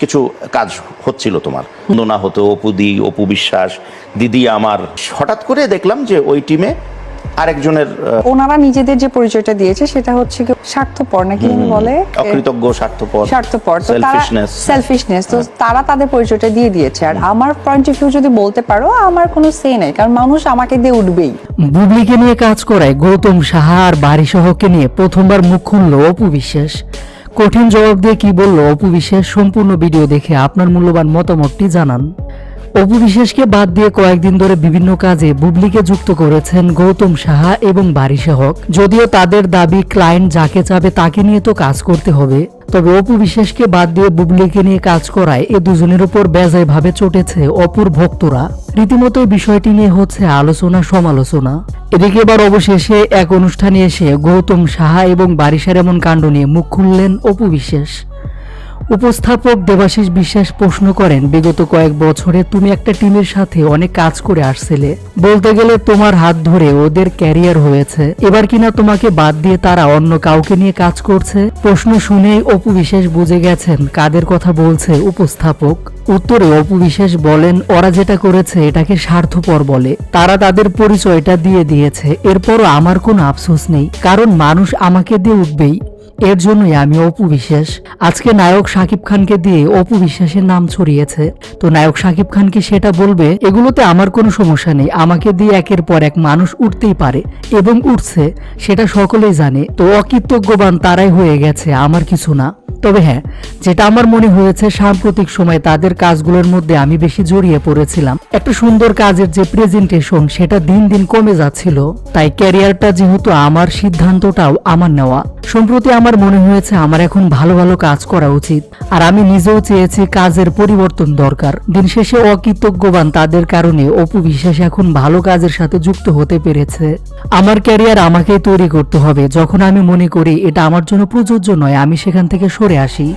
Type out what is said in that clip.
কিছু কাজ হচ্ছিল তোমার, না হতো অপু বিশ্বাস, দিদি আমার, হঠাৎ করে দেখলাম যে ওই টিমে আরেকজনের ওনারা নিজেদের যে পরিচয়টা দিয়েছে সেটা হচ্ছে স্বার্থপর নাকি বলে, অকৃতজ্ঞ, স্বার্থপর, তো তারা সেলফিশনেস, তো তারা তাদের পরিচয়টা দিয়ে দিয়েছে। আর আমার পয়েন্ট অফ ভিউ যদি বলতে পারো, আমার কোনো সে নাই, কারণ মানুষ আমাকে দিয়ে উঠবেই। বুবলিকে নিয়ে কাজ করায় গৌতম সাহা আর বাড়িসহকে নিয়ে প্রথমবার মুখ খুলল অপু বিশ্বাস। কঠিন জবাব দিয়ে কি বলল অপু বিশ্বাস, সম্পূর্ণ ভিডিও দেখে আপনার মূল্যবান মতামতটি জানান। অপু বিশ্বাসকে বাদ দিয়ে কয়েকদিন ধরে বিভিন্ন কাজে বুবলিকে যুক্ত করেছেন গৌতম সাহা এবং বাড়িসহক। যদিও তাদের দাবি ক্লায়েন্ট যাকে চাবে তাকে নিয়ে তো কাজ করতে হবে, তবে অপু বিশ্বাসকে বাদ দিয়ে বুবলিকে নিয়ে কাজ করায় এ দুজনের উপর বেজায় ভাবে চটেছে অপুর ভক্তরা। রীতিমতো বিষয়টি নিয়ে হচ্ছে আলোচনা সমালোচনা। এদিকে এবার অবশেষে এক অনুষ্ঠানে এসে গৌতম সাহা এবং বারিশার এমন কাণ্ড নিয়ে মুখ খুললেন অপু বিশ্বাস। উপস্থাপক দেবাশিস বিশ্বাস প্রশ্ন করেন, বিগত কয়েক বছরে তুমি একটা টিমের সাথে অনেক কাজ করে আসছিলে, বলতে গেলে তোমার হাত ধরে ওদের ক্যারিয়ার হয়েছে, এবার কিনা তোমাকে বাদ দিয়ে তারা অন্য কাউকে নিয়ে কাজ করছে। প্রশ্ন শুনেই অপু বিশ্বাস বুঝে গেছেন কাদের কথা বলছে উপস্থাপক। উত্তরে অপু বিশ্বাস বলেন, ওরা যেটা করেছে এটাকে স্বার্থপর বলে, তারা তাদের পরিচয়টা দিয়ে দিয়েছে, এরপরও আমার কোনো আফসোস নেই, কারণ মানুষ আমাকে দিয়ে উঠবেই, এর জন্যই আমি অপু বিশ্বাস। আজকে নায়ক শাকিব খানকে দিয়ে অপু বিশ্বাসের নাম ছড়িয়েছে, তো নায়ক শাকিব খান কি সেটা বলবে? এগুলোতে আমার কোনো সমস্যা নেই, আমাকে দিয়ে একের পর এক মানুষ উঠতেই পারে এবং উঠছে, সেটা সকলেই জানে। তো অকৃতজ্ঞবান তারাই হয়ে গেছে, আমার কিছু না। তবে হ্যাঁ, যেটা আমার মনে হয়েছে সাম্প্রতিক সময় তাদের কাজগুলোর মধ্যে আমি বেশি জড়িয়ে পড়েছিলাম। একটা সুন্দর কাজের যে প্রেজেন্টেশন সেটা দিন দিন কমে যাচ্ছিল, তাই ক্যারিয়ারটা যেহেতু আমার, সিদ্ধান্তটাও আমার নেওয়া। সম্প্রতি আমার মনে হয়েছে আমার এখন ভালো ভালো কাজ করা উচিত, আর আমি নিজেও চেয়েছি কাজের পরিবর্তন দরকার। দিন শেষে অকৃতজ্ঞবান তাদের কারণে অপু বিশ্বাস এখন ভালো কাজের সাথে যুক্ত হতে পেরেছে। আমার ক্যারিয়ার আমাকেই তৈরি করতে হবে, যখন আমি মনে করি এটা আমার জন্য প্রযোজ্য নয় আমি সেখান থেকে সরে আসি।